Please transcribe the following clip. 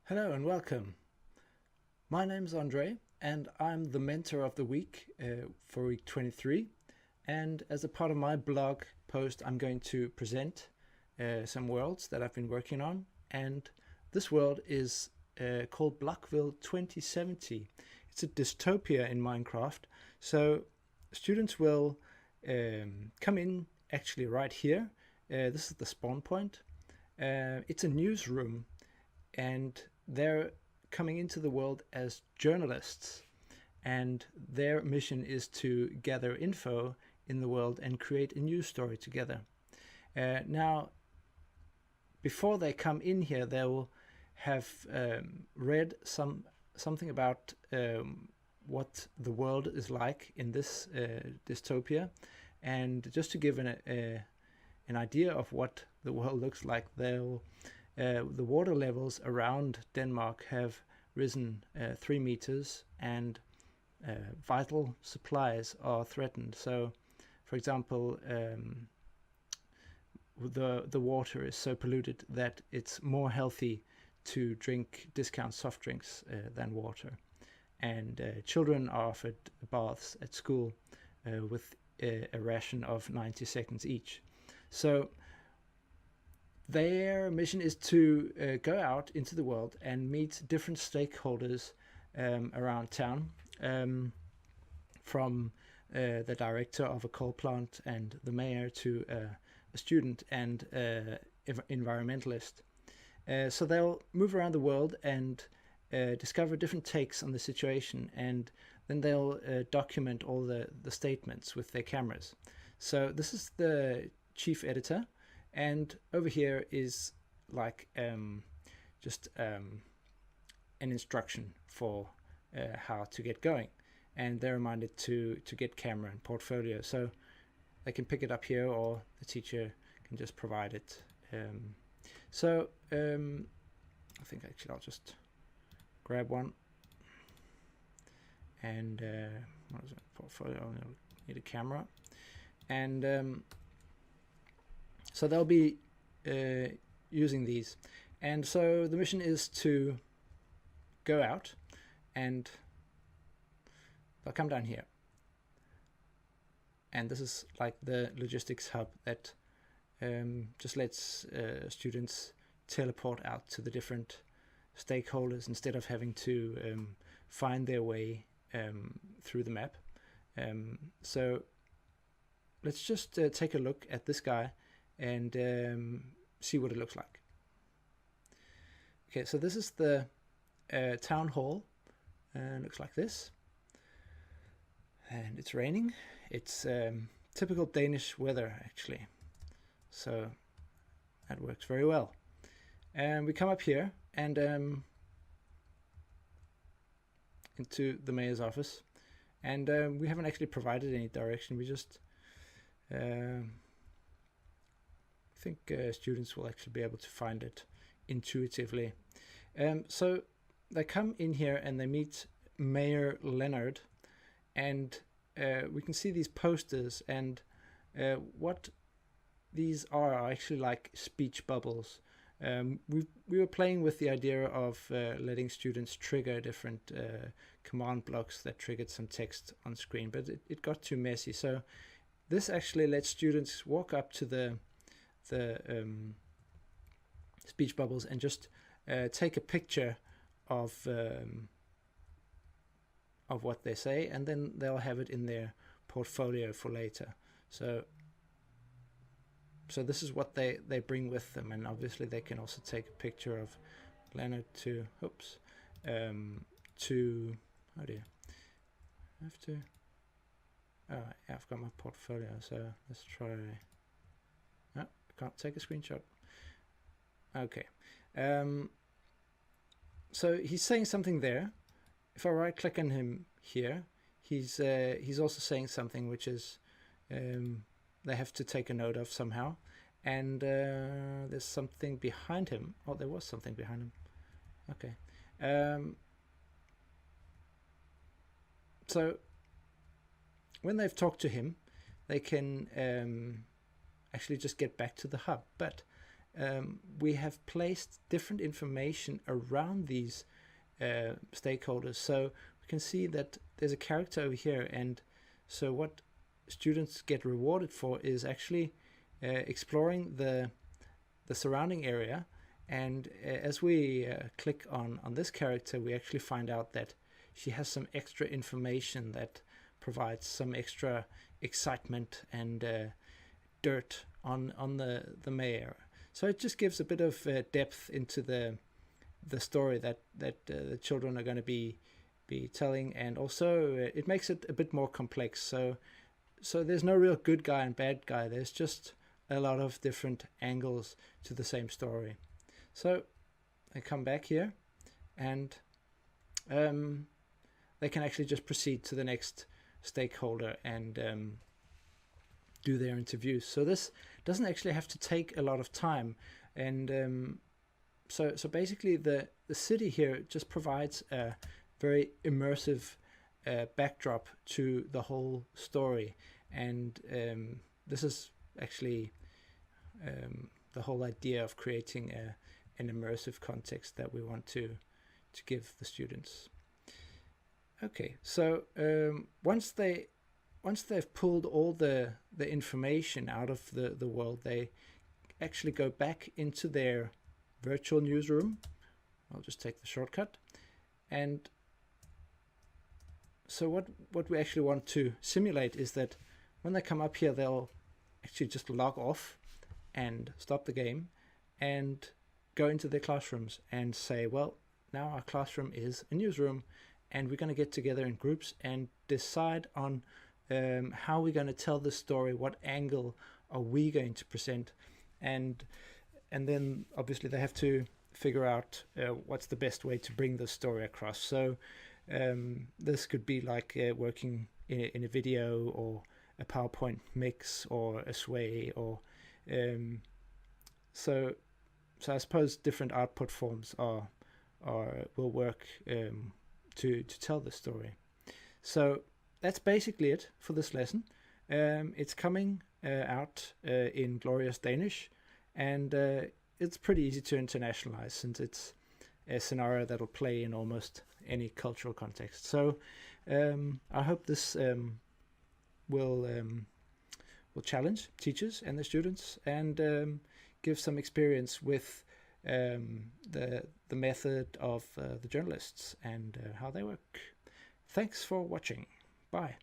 Hello and welcome. My name is Andre and I'm the mentor of the week for week 23. And as a part of my blog post, I'm going to present some worlds that I've been working on. And this world is called Blockville 2070. It's a dystopia in Minecraft. So students will come in actually right here. This is the spawn point. It's a newsroom and they're coming into the world as journalists, and their mission is to gather info in the world and create a news story together. Now, before they come in here, they will have read something about what the world is like in this dystopia, and just to give an idea of what the world looks like, they'll the water levels around Denmark have risen 3 meters, and vital supplies are threatened. So, for example, the water is so polluted that it's more healthy to drink discount soft drinks than water. And children are offered baths at school with a ration of 90 seconds each. So their mission is to go out into the world and meet different stakeholders around town, from the director of a coal plant and the mayor to a student and environmentalist. So they'll move around the world and discover different takes on the situation, and then they'll document all the statements with their cameras. So this is the chief editor. And over here is like just an instruction for how to get going. And they're reminded to get camera and portfolio. So they can pick it up here, or the teacher can just provide it. I think actually I'll just grab one. And what is it? Portfolio. I'll need a camera. And so they'll be using these. And so the mission is to go out, and they'll come down here. And this is like the logistics hub that just lets students teleport out to the different stakeholders instead of having to find their way through the map. So let's just take a look at this guy and see what it looks like. Okay, so this is the town hall. Looks like this. And it's raining. It's typical Danish weather, actually. So that works very well. And we come up here and into the mayor's office. And we haven't actually provided any direction. We just I think students will actually be able to find it intuitively. So they come in here and they meet Mayor Leonard, and we can see these posters, and what these are actually like speech bubbles. We were playing with the idea of letting students trigger different command blocks that triggered some text on screen, but it got too messy. So this actually lets students walk up to the speech bubbles and just take a picture of what they say, and then they'll have it in their portfolio for later. So this is what they bring with them, and obviously they can also take a picture of Leonard to oh dear, I have to, yeah, I've got my portfolio, so let's try. Can't take a screenshot. Okay. So he's saying something there. If I right click on him here, he's also saying something which is they have to take a note of somehow. And there's something behind him. Oh, there was something behind him. Okay. So when they've talked to him, they can actually just get back to the hub, but we have placed different information around these stakeholders. So we can see that there's a character over here, and so what students get rewarded for is actually exploring the surrounding area. And as we click on this character, we actually find out that she has some extra information that provides some extra excitement and dirt on the mayor. So it just gives a bit of depth into the story that the children are going to be telling, and also it makes it a bit more complex. So there's no real good guy and bad guy. There's just a lot of different angles to the same story. So I come back here, and they can actually just proceed to the next stakeholder and do their interviews. So this doesn't actually have to take a lot of time. And so basically the city here just provides a very immersive backdrop to the whole story. And this is actually the whole idea of creating an immersive context that we want to give the students. Okay, so once they've pulled all the information out of the world, they actually go back into their virtual newsroom. I'll just take the shortcut. And so what we actually want to simulate is that when they come up here, they'll actually just log off and stop the game and go into their classrooms and say, well, now our classroom is a newsroom, and we're going to get together in groups and decide on how we're going to tell the story, what angle are we going to present, and then obviously they have to figure out what's the best way to bring the story across. So this could be like working in a video or a PowerPoint mix or a sway, or so I suppose different output forms will work to tell the story. So that's basically it for this lesson. It's coming out in glorious Danish, and it's pretty easy to internationalize since it's a scenario that'll play in almost any cultural context. So I hope this will challenge teachers and the students, and give some experience with the method of the journalists and how they work. Thanks for watching. Bye.